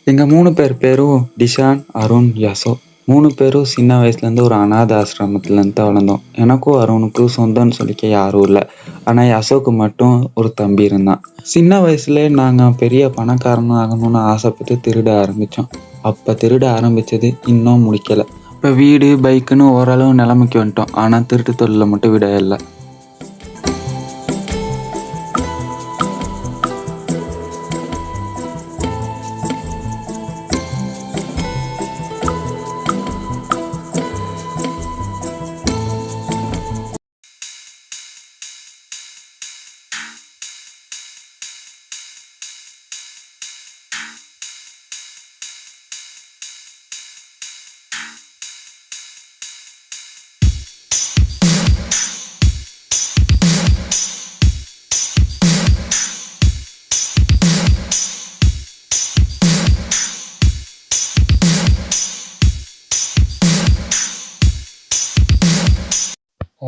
எங்கள் 3 பேர் பேரும் டிஷான், அருண், யசோ. 3 பேரும் சின்ன வயசுலேருந்து ஒரு அனாதை ஆசிரமத்துலேருந்து தான் வளர்ந்தோம். எனக்கும் அருணுக்கும் சொந்தம்னு சொல்லிக்க யாரும் இல்லை. ஆனால் யசோக்கு மட்டும் ஒரு தம்பி இருந்தான். சின்ன வயசுலேயே நாங்கள் பெரிய பணக்காரன் ஆகணும்னு ஆசைப்பட்டு திருட ஆரம்பித்தோம். அப்போ திருட ஆரம்பித்தது இன்னும் முடிக்கலை. இப்போ வீடு, பைக்குன்னு ஓரளவு நிலைமைக்கு வந்துட்டோம். ஆனால் திருட்டு தொழிலை மட்டும் விட இல்லை.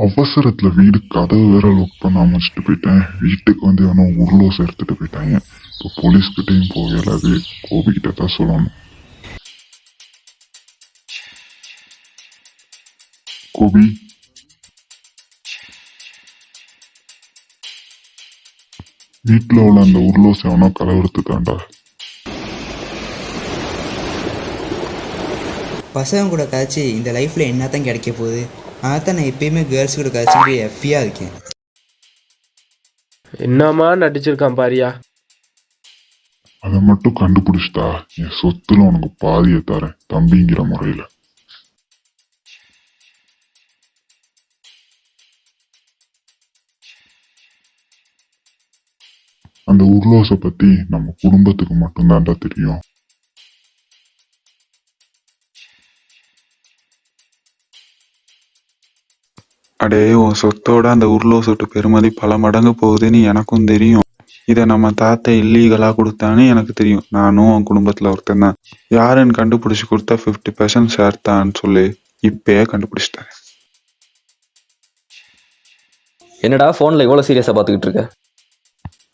அவசரத்துல வீடு கதவு வேற லாக் பண்ணாம வச்சுட்டு போயிட்டேன். வீட்டுக்கு வந்து எவனோ உருளோசை எடுத்துட்டு போயிட்டாங்க. இப்போ போலீஸ் கிட்டையும் போகலாது, கோபிக்கிட்ட தான் சொல்லணும். கோபி, வீட்டுல உள்ள அந்த உருளோசை எவனோ கலவரத்துட்டான்டா. பசங்க கூட காய்ச்சி இந்த லைஃப்பில் என்னத்தான் கிடைக்க போகுது. அதான் நான் எப்பயுமே கேர்ள்ஸ் கூட காய்ச்சிட்டு ஹாப்பியாக இருக்கேன். என்னம்மா நடிச்சிருக்கான் பாரியா. அதை மட்டும் கண்டுபிடிச்சிட்டா என் சொத்துல உனக்கு பாதியை தரேன் தம்பிங்கிற முறையில. அந்த உருளோசை பத்தி நம்ம குடும்பத்துக்கு மட்டும்தான்டா தெரியும். அடே, உன் சொத்தோட அந்த உருளோசோட்டு பெருமதி பல மடங்கு போகுதுன்னு எனக்கும் தெரியும். இதை நம்ம தாத்தா இல்லீகலா கொடுத்தான்னு எனக்கு தெரியும். நானும் உன் குடும்பத்துல ஒருத்தன் தான். யாருன்னு கண்டுபிடிச்சு கொடுத்தா 50% ஷேர் தான்னு சொல்லி இப்பயே கண்டுபிடிச்சிட்டேன். என்னடா போன்ல இவ்வளவு சீரியஸா பாத்துக்கிட்டு இருக்க?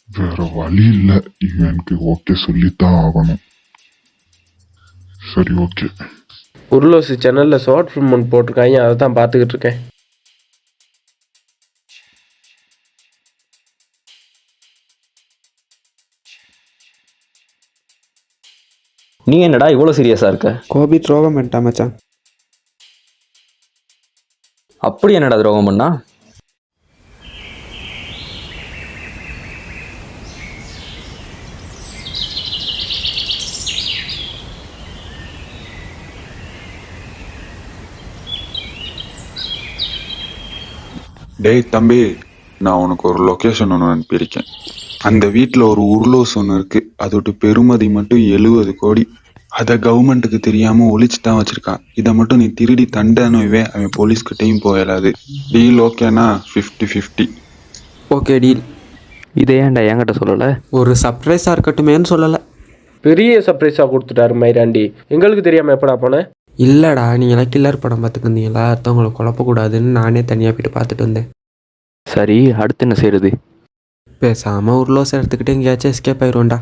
வேற வழி இல்ல, இவனுக்கு ஓகே சொல்லித்தான் ஆகணும். சரி, ஓகே. உருளோசி சேனல்ல ஷார்ட் ஃபிலிம் ஒன்று போட்டிருக்காங்க, அதை தான் பார்த்துக்கிட்டு இருக்கேன். நீ என்னடா இவ்வளவு சீரியஸா இருக்க? கோபி துரோகம் பண்ணிட்டா மச்சான். அப்படி என்னடா துரோகம் பண்ணா? டேய் தம்பி, நான் உனக்கு ஒரு லொக்கேஷன் ஒன்று அனுப்பியிருக்கேன். அந்த வீட்டில் ஒரு உருளோஸ் ஒன்று இருக்கு. அதோட பெருமதி மட்டும் 70 கோடி. அதை கவர்மெண்ட்டுக்கு தெரியாம ஒழிச்சு தான் வச்சிருக்கான். இதை மட்டும் நீ திருடி தண்டனுவே அவன் போலீஸ்கிட்டையும் போயிடாது. டீல் ஓகேனா 50-50. Okay deal. இதை ஏன்டா என்கிட்ட சொல்லல? ஒரு சர்ப்ரைஸாக இருக்கட்டுமேன்னு சொல்லலை. பெரிய சர்ப்ரைஸாக கொடுத்துட்டாரு மயிராண்டி. எங்களுக்கு தெரியாமல் எப்படா போனேன்? இல்லைடா, நீங்களாம் கில்லர் படம் பார்த்துட்டு இருந்தீங்களா, அடுத்தவங்களை குழப்பக்கூடாதுன்னு நானே தனியாக போயிட்டு பார்த்துட்டு வந்தேன். சரி, அடுத்து என்ன செய்யறது? பேசாமல் உருளோசை எடுத்துக்கிட்டு எங்கேயாச்சும் எஸ்கேப் ஆயிடுவோண்டா.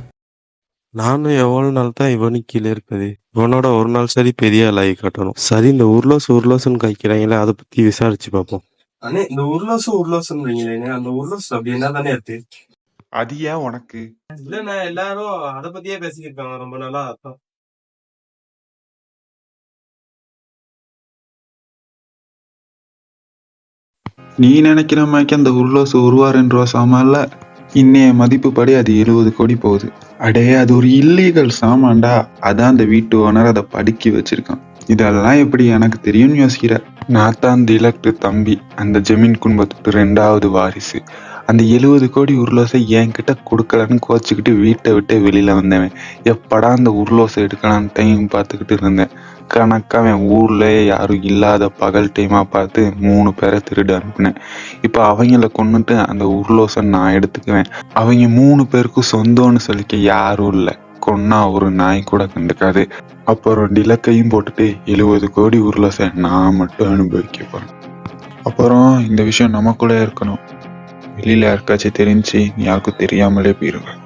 நானும் எவ்வளோ நாள் தான் இவனுக்கு கீழே இருக்குது. இவனோட ஒரு நாள் சரி பெரிய லாய் காட்டணும். சரி, இந்த உருளோசுன்னு கைக்கிறாங்களே, அதை பற்றி விசாரிச்சு பார்ப்போம். அண்ணே, இந்த உருளோசுன்றீங்களே, அந்த உருளோசு அப்படி என்ன தானே இருக்கு? அது ஏன் உனக்கு? இல்லண்ணா, எல்லாரும் அதை பத்தியே பேசிக்கிட்டாங்க ரொம்ப நாளா. நீ நினைக்கிற மாதிரி அந்த உருளோசு 1,2 ரூபா சாமான்ல இன்னைய மதிப்பு படி அது 70 கோடி போகுது. அடே, அது ஒரு இல்லீகல் சாமான்டா. அதான் அந்த வீட்டு ஓனர் அதை படுக்கி வச்சிருக்கான். இதெல்லாம் எப்படி எனக்கு தெரியும்னு யோசிக்கிற? நான் தான் திலக் தம்பி, அந்த ஜமீன் குடும்பத்துக்கு 2வது வாரிசு. அந்த 70 கோடி உருளோசை என்கிட்ட கொடுக்கலன்னு கோச்சிக்கிட்டு வீட்டை விட்டு வெளியில வந்தவன். எப்படா அந்த உருளோசை எடுக்கலான்னு டைம் பார்த்துக்கிட்டு இருந்தேன். கணக்கா அவன் ஊர்லயே யாரும் இல்லாத பகல் டைமா பார்த்து 3 பேரை திருட அனுப்பினேன். இப்ப அவங்கள கொண்டுட்டு அந்த உருளோசை நான் எடுத்துக்குவேன். அவங்க 3 பேருக்கும் சொந்தம்னு சொல்லிக்க யாரும் இல்லை. கொன்னா ஒரு நாய் கூட கண்டுக்காது. அப்புறம் டிலக்கையும் போட்டுட்டு 70 கோடி உருளோசை நான் மட்டும் அனுபவிக்க போறேன். அப்புறம் இந்த விஷயம் நமக்குள்ளே இருக்கணும். வெளியில யாருக்காச்சும் தெரிஞ்சு யாருக்கும் தெரியாமலே போயிருவேன்.